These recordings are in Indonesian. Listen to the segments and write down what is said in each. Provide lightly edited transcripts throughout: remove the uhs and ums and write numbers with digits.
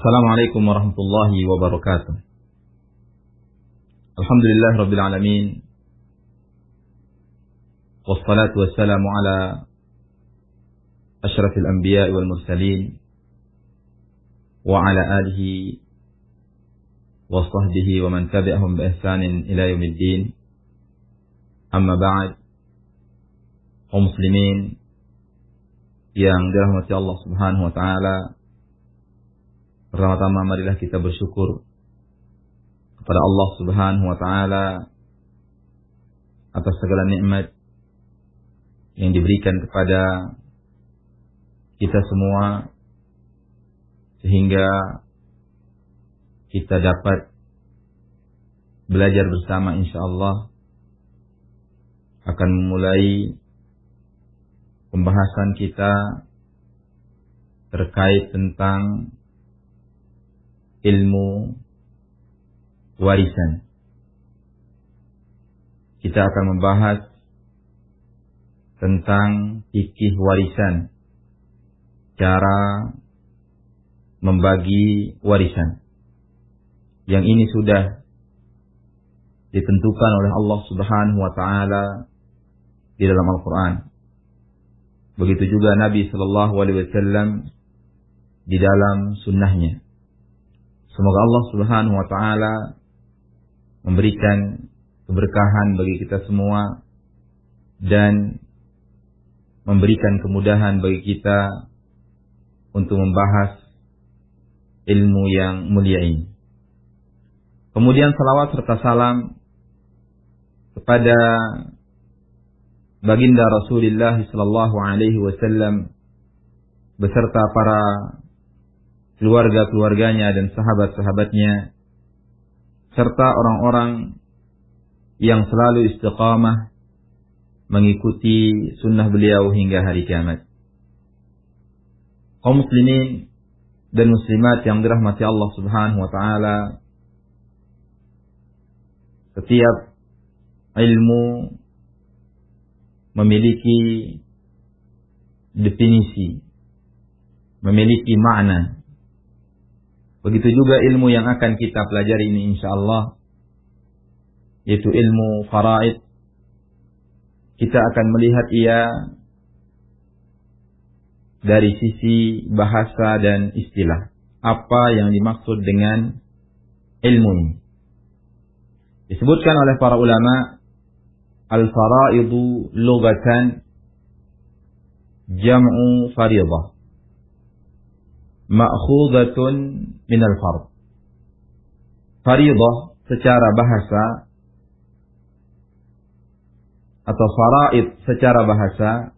Assalamualaikum warahmatullahi wabarakatuh. Alhamdulillah rabbil alamin. Wassalatu wassalamu ala asyrafil anbiya wal mursalin wa ala alihi wa sahbihi wa man tabi'ahum bi ihsanin ila yaumiddin. Amma ba'd. Kaum muslimin yang dirahmati Allah Subhanahu wa taala, pertama-tama marilah kita bersyukur kepada Allah Subhanahu wa taala atas segala nikmat yang diberikan kepada kita semua, sehingga kita dapat belajar bersama insyaallah akan memulai pembahasan kita terkait tentang ilmu warisan. Kita akan membahas tentang fikih warisan, cara membagi warisan. Yang ini sudah ditentukan oleh Allah Subhanahu wa taala di dalam Al-Qur'an. Begitu juga Nabi sallallahu alaihi wasallam di dalam sunnahnya. Semoga Allah Subhanahu wa taala memberikan keberkahan bagi kita semua dan memberikan kemudahan bagi kita untuk membahas ilmu yang mulia ini. Kemudian salawat serta salam kepada baginda Rasulullah sallallahu alaihi wasallam beserta para keluarga-keluarganya dan sahabat-sahabatnya, serta orang-orang yang selalu istiqamah mengikuti sunnah beliau hingga hari kiamat. Kaum muslimin dan muslimat yang dirahmati Allah Subhanahu wa taala, setiap ilmu memiliki definisi, memiliki makna. Begitu juga ilmu yang akan kita pelajari ini insyaallah, yaitu ilmu faraid. Kita akan melihat ia dari sisi bahasa dan istilah. Apa yang dimaksud dengan ilmu ini? Disebutkan oleh para ulama, al-faraidu lughatan jam'u fariḍah ma'khudatun minal fard. Fariḍah secara bahasa atau faraid secara bahasa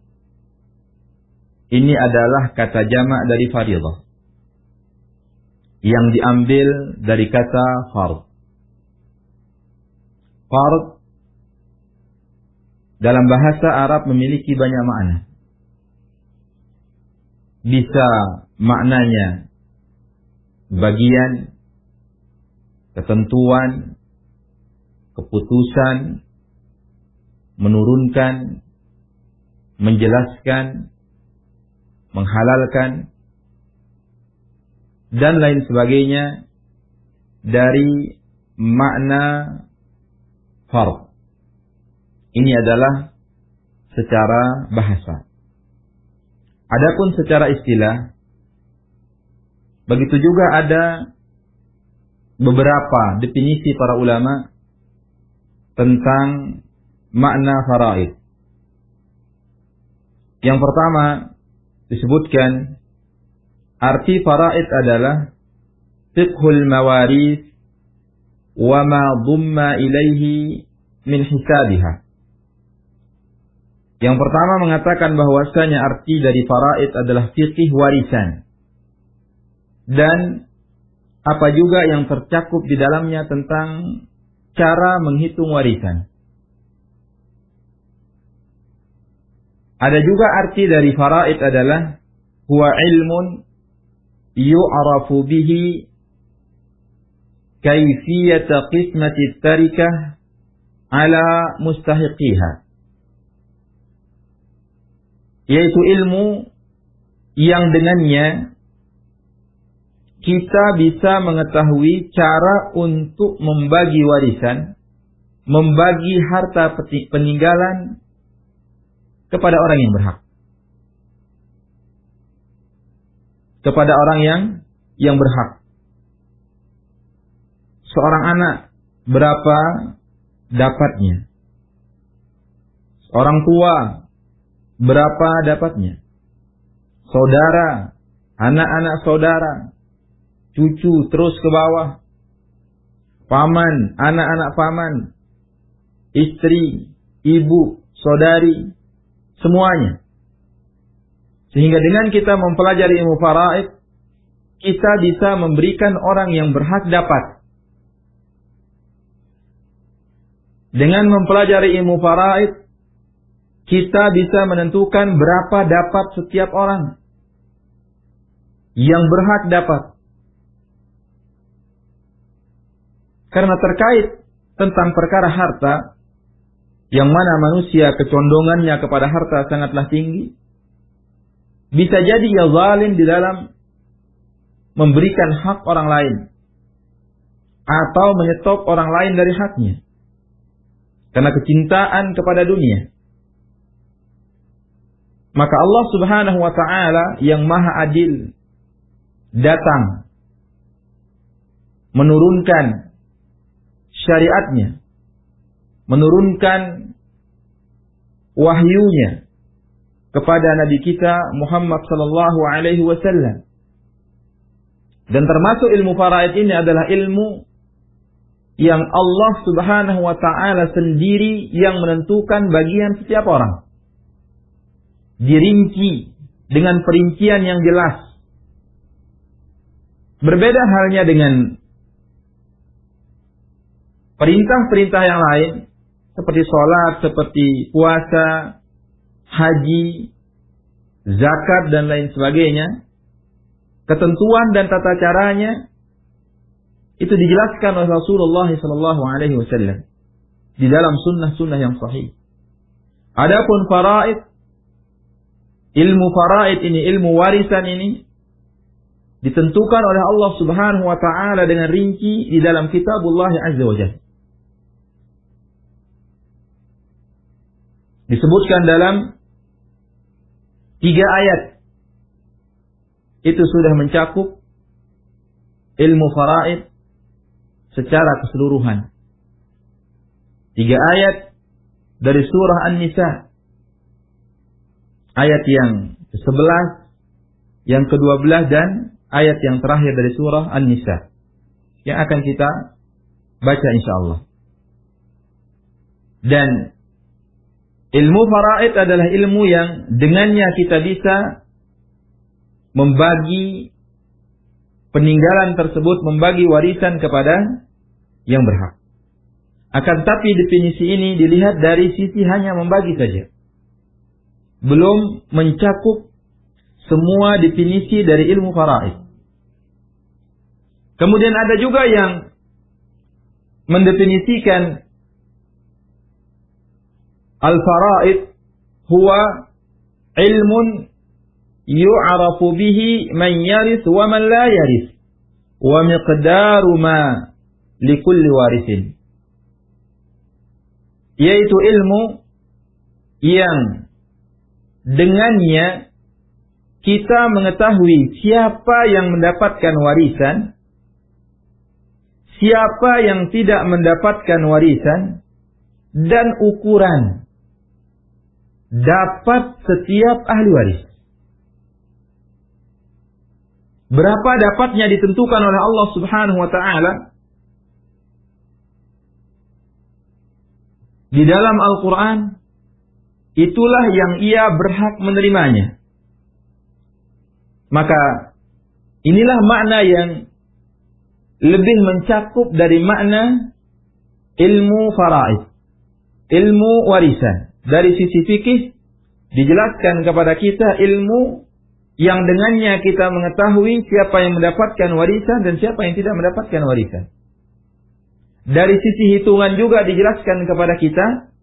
ini adalah kata jamak dari fariḍah yang diambil dari kata fard. Fard dalam bahasa Arab memiliki banyak makna. Bisa maknanya bagian, ketentuan, keputusan, menurunkan, menjelaskan, menghalalkan, dan lain sebagainya dari makna fard. Ini adalah secara bahasa. Adapun secara istilah, begitu juga ada beberapa definisi para ulama tentang makna faraid. Yang pertama disebutkan, arti faraid adalah fiqhul mawaris wa ma dhumma ilaihi min hisabiha. Yang pertama mengatakan bahwasanya arti dari faraid adalah fikih warisan, dan apa juga yang tercakup di dalamnya tentang cara menghitung warisan. Ada juga arti dari faraid adalah huwa ilmun yu'rafu bihi kaifiyata qismati tarikah ala mustahiqiha. Yaitu ilmu yang dengannya kita bisa mengetahui cara untuk membagi warisan, membagi harta peninggalan kepada orang yang berhak. Kepada orang yang berhak. Seorang anak berapa dapatnya? Orang tua berapa dapatnya? Saudara, anak-anak saudara, cucu terus ke bawah, paman, anak-anak paman, istri, ibu, saudari, semuanya. Sehingga dengan kita mempelajari ilmu faraid, kita bisa memberikan orang yang berhak dapat. Dengan mempelajari ilmu faraid, kita bisa menentukan berapa dapat setiap orang yang berhak dapat. Karena terkait tentang perkara harta, yang mana manusia kecondongannya kepada harta sangatlah tinggi, bisa jadi ia zalim di dalam memberikan hak orang lain atau menyetop orang lain dari haknya karena kecintaan kepada dunia. Maka Allah Subhanahu wa ta'ala yang maha adil datang menurunkan syariatnya, menurunkan wahyunya kepada Nabi kita Muhammad sallallahu alaihi wasallam. Dan termasuk ilmu faraid ini adalah ilmu yang Allah Subhanahu wa ta'ala sendiri yang menentukan bagian setiap orang. Dirinci dengan perincian yang jelas. Berbeda halnya dengan perintah-perintah yang lain, seperti sholat, seperti puasa, haji, zakat, dan lain sebagainya. Ketentuan dan tata caranya itu dijelaskan oleh Rasulullah SAW di dalam sunnah-sunnah yang sahih. Adapun faraid, ilmu faraid ini, ilmu warisan ini ditentukan oleh Allah Subhanahu wa ta'ala dengan rinci di dalam kitabullah azza wa jalla. Disebutkan dalam 3 ayat. Itu sudah mencakup ilmu faraid secara keseluruhan. 3 ayat dari surah An-Nisa. Ayat yang ke-11, yang ke-12, dan ayat yang terakhir dari surah An-Nisa, yang akan kita baca insyaallah. Dan ilmu faraid adalah ilmu yang dengannya kita bisa membagi peninggalan tersebut, membagi warisan kepada yang berhak. Akan tapi definisi ini dilihat dari sisi hanya membagi saja, belum mencakup semua definisi dari ilmu faraid. Kemudian ada juga yang mendefinisikan al-faraid huwa ilmun yu'arafu bihi man yaris wa man la yaris wa miqdaru ma likulli warisin, yaitu ilmu yang dengannya kita mengetahui siapa yang mendapatkan warisan, siapa yang tidak mendapatkan warisan, dan ukuran dapat setiap ahli waris. Berapa dapatnya ditentukan oleh Allah Subhanahu wa ta'ala di dalam Al-Quran. Itulah yang ia berhak menerimanya. Maka inilah makna yang lebih mencakup dari makna ilmu faraid, ilmu warisan. Dari sisi fikih dijelaskan kepada kita ilmu yang dengannya kita mengetahui siapa yang mendapatkan warisan dan siapa yang tidak mendapatkan warisan. Dari sisi hitungan juga dijelaskan kepada kita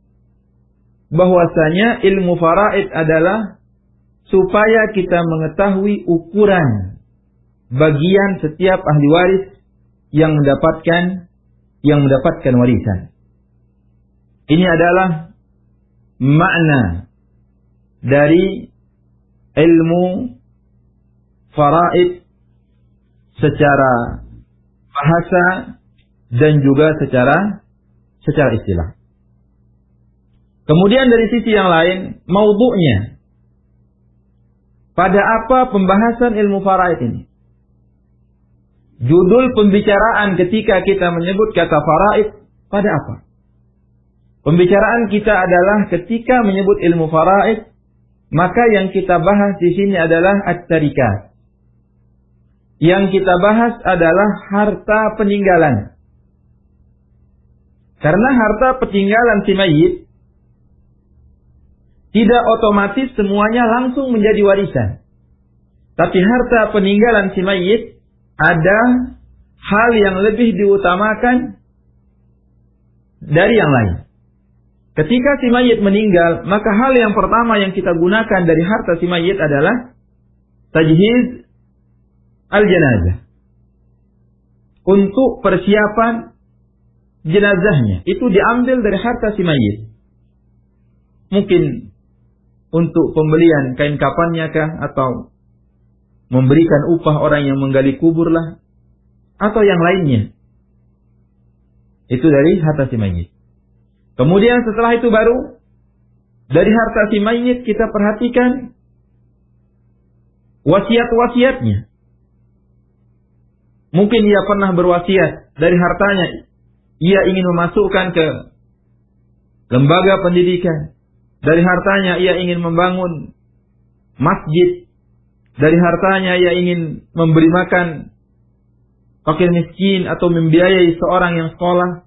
bahwasanya ilmu faraid adalah supaya kita mengetahui ukuran bagian setiap ahli waris yang mendapatkan warisan. Ini adalah makna dari ilmu faraid secara bahasa dan juga secara istilah. Kemudian dari sisi yang lain, maudhu'nya. Pada apa pembahasan ilmu faraid ini? Judul pembicaraan ketika kita menyebut kata faraid pada apa? Pembicaraan kita adalah ketika menyebut ilmu faraid, maka yang kita bahas di sini adalah at-tarikat. Yang kita bahas adalah harta peninggalan. Karena harta peninggalan si mayit tidak otomatis semuanya langsung menjadi warisan. Tapi harta peninggalan si mayit ada hal yang lebih diutamakan dari yang lain. Ketika si mayit meninggal, maka hal yang pertama yang kita gunakan dari harta si mayit adalah tajhiz al-janazah. Untuk persiapan jenazahnya. Itu diambil dari harta si mayit. Mungkin untuk pembelian kain kafannya kah? Atau memberikan upah orang yang menggali kubur lah. Atau yang lainnya. Itu dari harta si mayit. Kemudian setelah itu baru dari harta si mayit kita perhatikan wasiat-wasiatnya. Mungkin ia pernah berwasiat dari hartanya. Ia ingin memasukkan ke lembaga pendidikan. Dari hartanya ia ingin membangun masjid. Dari hartanya ia ingin memberi makan fakir miskin atau membiayai seorang yang sekolah.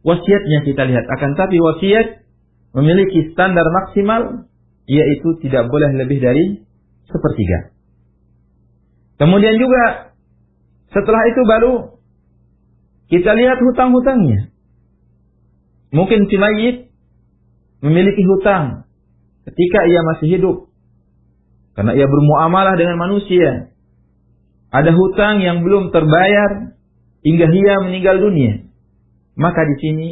Wasiatnya kita lihat. Akan tapi wasiat memiliki standar maksimal, yaitu tidak boleh lebih dari 1/3. Kemudian juga setelah itu baru kita lihat hutang-hutangnya. Mungkin si mayit memiliki hutang ketika ia masih hidup. Karena ia bermuamalah dengan manusia. Ada hutang yang belum terbayar hingga ia meninggal dunia. Maka di sini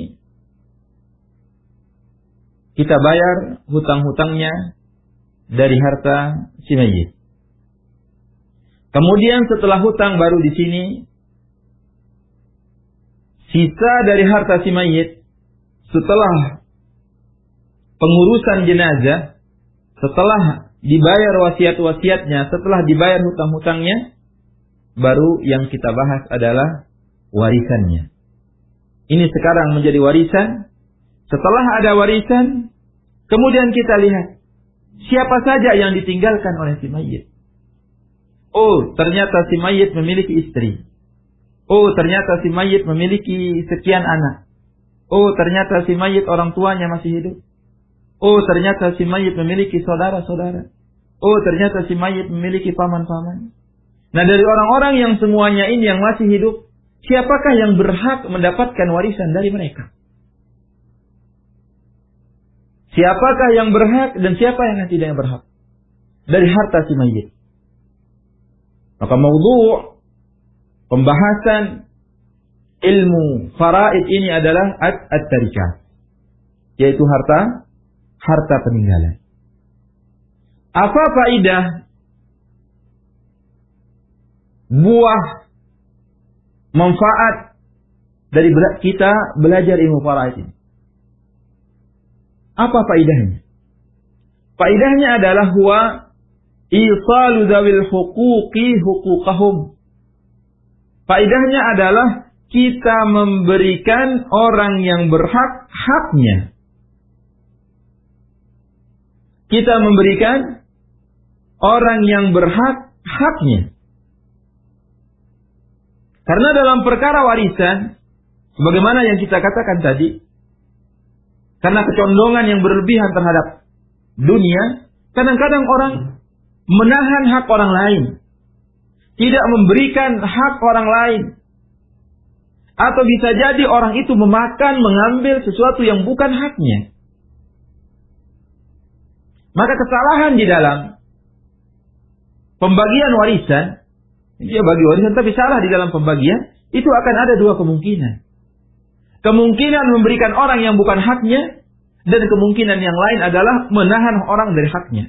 kita bayar hutang-hutangnya dari harta si mayit. Kemudian setelah hutang baru di sini sisa dari harta si mayit setelah pengurusan jenazah, setelah dibayar wasiat-wasiatnya, setelah dibayar hutang-hutangnya, baru yang kita bahas adalah warisannya. Ini sekarang menjadi warisan. Setelah ada warisan, kemudian kita lihat siapa saja yang ditinggalkan oleh si mayit. Oh, ternyata si mayit memiliki istri. Oh, ternyata si mayit memiliki sekian anak. Oh, ternyata si mayit orang tuanya masih hidup. Oh, ternyata si mayit memiliki saudara-saudara. Oh, ternyata si mayit memiliki paman-paman. Nah, dari orang-orang yang semuanya ini yang masih hidup, siapakah yang berhak mendapatkan warisan dari mereka? Siapakah yang berhak dan siapa yang tidak berhak dari harta si mayit? Maka maudhu' pembahasan ilmu faraid ini adalah at-tarikat, yaitu harta peninggalan. Apa faidah buah manfaat dari kita belajar ilmu faraid ini? Apa faidahnya? Faidahnya adalah huwa isalu dzawil huquqi huquqahum. Faidahnya adalah kita memberikan orang yang berhak haknya. Kita memberikan orang yang berhak haknya. Karena dalam perkara warisan, sebagaimana yang kita katakan tadi, karena kecondongan yang berlebihan terhadap dunia, kadang-kadang orang menahan hak orang lain, tidak memberikan hak orang lain, atau bisa jadi orang itu mengambil sesuatu yang bukan haknya. Maka kesalahan di dalam pembagian warisan Dia bagi warisan tapi salah di dalam pembagian, itu akan ada dua kemungkinan. Kemungkinan memberikan orang yang bukan haknya, dan kemungkinan yang lain adalah menahan orang dari haknya.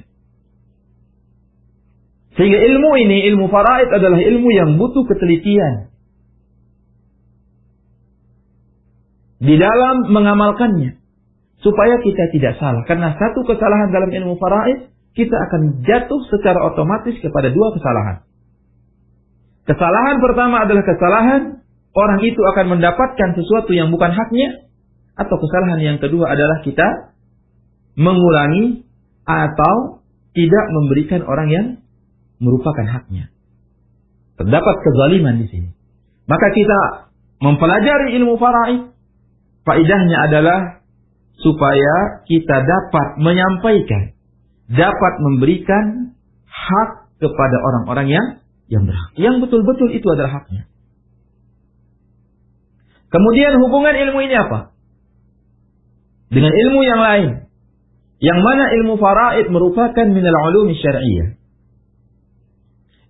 Sehingga ilmu ini, ilmu faraid adalah ilmu yang butuh ketelitian di dalam mengamalkannya, supaya kita tidak salah. Karena satu kesalahan dalam ilmu faraid, kita akan jatuh secara otomatis kepada dua kesalahan. Kesalahan pertama adalah kesalahan orang itu akan mendapatkan sesuatu yang bukan haknya, atau kesalahan yang kedua adalah kita mengurangi atau tidak memberikan orang yang merupakan haknya. Terdapat kezaliman di sini. Maka kita mempelajari ilmu faraid, faedahnya adalah supaya kita dapat menyampaikan, dapat memberikan hak kepada orang-orang yang berhak, yang betul-betul itu adalah haknya. Kemudian hubungan ilmu ini apa? Dengan ilmu yang lain. Yang mana ilmu faraid merupakan minal ulumi syar'iyyah.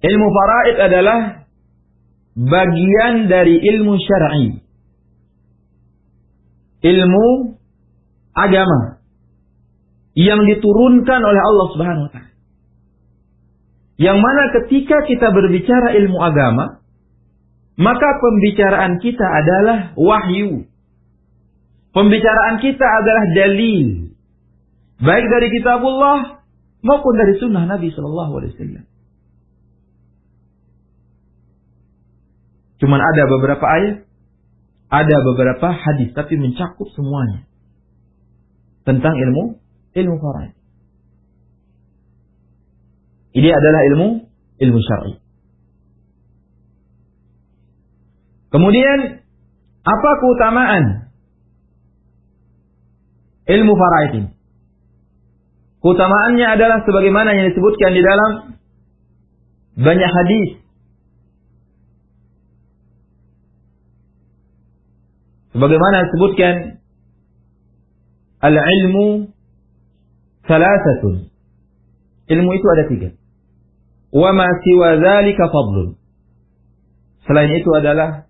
Ilmu faraid adalah bagian dari ilmu syar'i. Ilmu agama yang diturunkan oleh Allah Subhanahu wa taala. Yang mana ketika kita berbicara ilmu agama, maka pembicaraan kita adalah wahyu. Pembicaraan kita adalah dalil. Baik dari kitabullah maupun dari sunnah Nabi SAW. Cuman ada beberapa ayat, ada beberapa hadis, tapi mencakup semuanya tentang ilmu faraid. Ini adalah ilmu syar'i. Kemudian apa keutamaan ilmu faraid ini? Keutamaannya adalah sebagaimana yang disebutkan di dalam banyak hadis. Sebagaimana disebutkan, al-ilmu thalathatun. Ilmu itu ada 3. Wa ma siwa dzalika fadlun. Selain itu adalah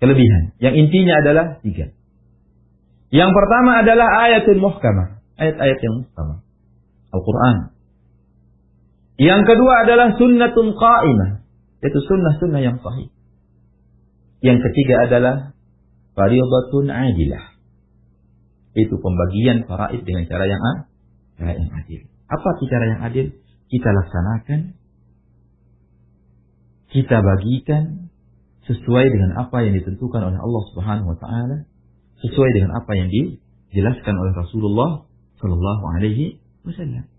kelebihan. Yang intinya adalah 3. Yang pertama adalah ayatul muhkamah. Ayat-ayat yang muhkamah. Al-Quran. Yang kedua adalah sunnatun qa'imah. Yaitu sunnah-sunnah yang sahih. Yang ketiga adalah fariidatun adilah. Itu pembagian faraid dengan cara yang adil. Apa cara yang adil? Kita laksanakan, kita bagikan sesuai dengan apa yang ditentukan oleh Allah Subhanahu wa taala, sesuai dengan apa yang dijelaskan oleh Rasulullah sallallahu alaihi wasallam.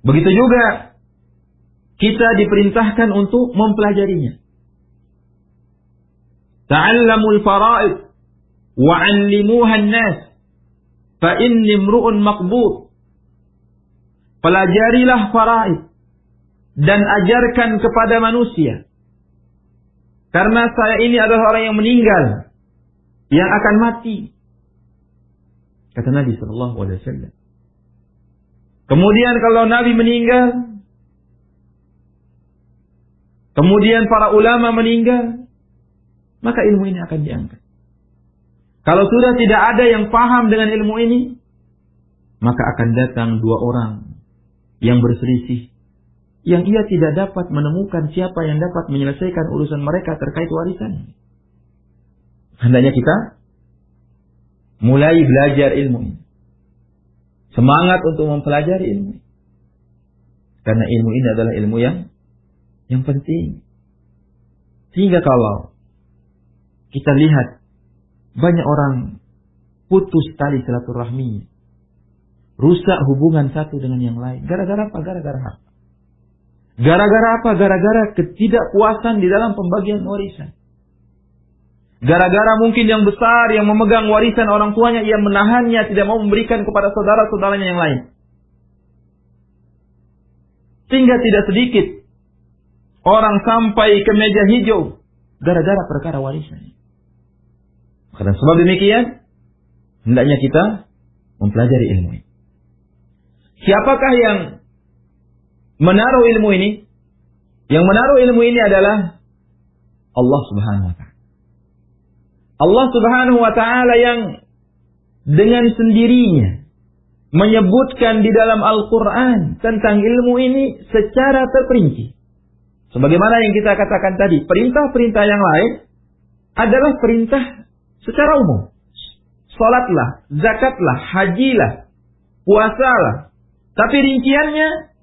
Begitu juga kita diperintahkan untuk mempelajarinya. Ta'allamul fara'id wa 'allimuha an-nas fa inni imru'un maqbud. Pelajarilah faraid dan ajarkan kepada manusia. Karena saya ini adalah orang yang meninggal, yang akan mati. Kata Nabi sallallahu alaihi wasallam. Kemudian kalau Nabi meninggal, kemudian para ulama meninggal, maka ilmu ini akan diangkat. Kalau sudah tidak ada yang paham dengan ilmu ini, maka akan datang 2 orang yang berselisih, yang ia tidak dapat menemukan siapa yang dapat menyelesaikan urusan mereka terkait warisan. Hendaknya kita mulai belajar ilmu ini. Semangat untuk mempelajari ilmu. Karena ilmu ini adalah ilmu yang penting. Sehingga kalau kita lihat banyak orang putus tali silaturahmi, rusak hubungan satu dengan yang lain. Gara-gara apa? Gara-gara harta. Gara-gara apa? Gara-gara ketidakpuasan di dalam pembagian warisan. Gara-gara mungkin yang besar yang memegang warisan orang tuanya, ia menahannya, tidak mau memberikan kepada saudara-saudaranya yang lain. Sehingga tidak sedikit orang sampai ke meja hijau gara-gara perkara warisan. Karena sebab demikian, hendaknya kita mempelajari ilmu ini. Siapakah yang menaruh ilmu ini? Yang menaruh ilmu ini adalah Allah Subhanahu wa ta'ala. Allah Subhanahu wa ta'ala yang dengan sendirinya menyebutkan di dalam Al-Quran tentang ilmu ini secara terperinci. Sebagaimana yang kita katakan tadi, perintah-perintah yang lain adalah perintah secara umum. Salatlah, zakatlah, hajilah, puasalah. Tapi rinciannya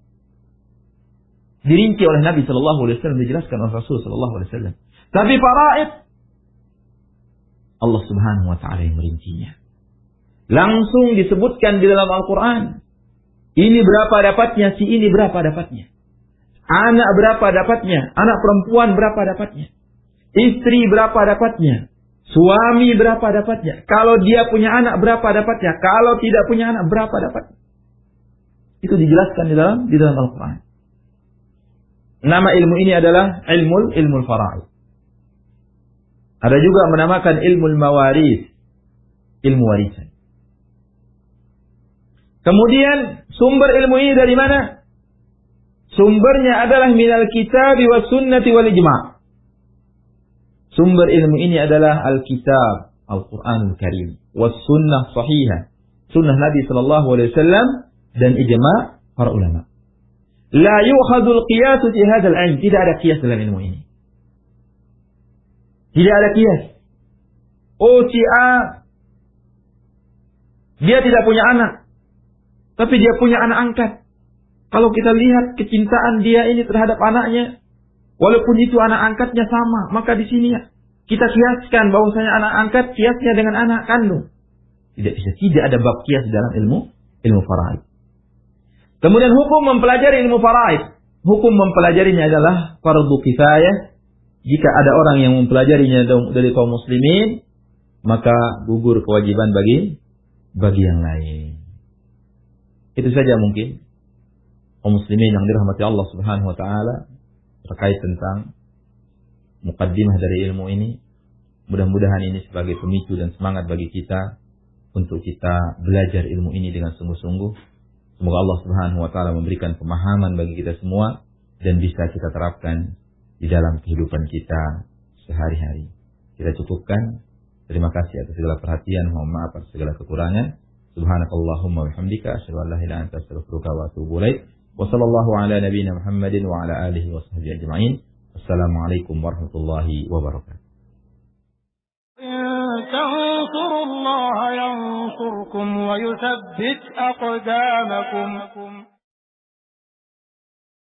dirinci oleh Nabi Sallallahu Alaihi Wasallam, dijelaskan oleh Rasul Sallallahu Alaihi Wasallam. Tapi faraid Allah Subhanahu Wa Taala yang merincinya. Langsung disebutkan di dalam Al-Quran. Ini berapa dapatnya, si ini berapa dapatnya. Anak berapa dapatnya, anak perempuan berapa dapatnya. Istri berapa dapatnya, suami berapa dapatnya. Kalau dia punya anak berapa dapatnya, kalau tidak punya anak berapa dapatnya. Itu dijelaskan di dalam Al-Quran. Nama ilmu ini adalah ilmu faraid. Ada juga menamakan ilmu mawaris, ilmu warisan. Kemudian sumber ilmu ini dari mana? Sumbernya adalah minal kitabi was sunnati wal ijma'. Sumber ilmu ini adalah Al-Kitab, Al-Quranul Karim, was sunnah sahihah, sunnah Nabi sallallahu alaihi wasallam dan ijma' para ulama. La yu'khadul qiyas fi hadzal ilm, tidak ada qiyas dalam ilmu ini. Tidak ada qiyas. Oh, si A dia tidak punya anak, tapi dia punya anak angkat. Kalau kita lihat kecintaan dia ini terhadap anaknya, walaupun itu anak angkatnya sama, maka di sini kita kiaskan bahwasanya anak angkat kiasnya dengan anak kandung. Tidak bisa, tidak ada bab kias dalam ilmu faraid. Kemudian hukum mempelajari ilmu faraid. Hukum mempelajarinya adalah fardu kifayah. Jika ada orang yang mempelajarinya dari kaum muslimin, maka gugur kewajiban bagi yang lain. Itu saja mungkin kaum muslimin yang dirahmati Allah Subhanahu wa taala terkait tentang mukaddimah dari ilmu ini. Mudah-mudahan ini sebagai pemicu dan semangat bagi kita untuk kita belajar ilmu ini dengan sungguh-sungguh. Semoga Allah Subhanahu wa taala memberikan pemahaman bagi kita semua dan bisa kita terapkan di dalam kehidupan kita sehari-hari. Kita cukupkan. Terima kasih atas segala perhatian, mohon maaf atas segala kekurangan. Subhanakallahumma wa bihamdika asyhadu an la ilaha illa anta astaghfiruka wa atubu ilaik. Wa sallallahu ala nabiyyina Muhammadin wa ala alihi wa sahbihi ajma'in. Assalamualaikum warahmatullahi wabarakatuh. تنصروا الله ينصركم ويثبت أقدامكم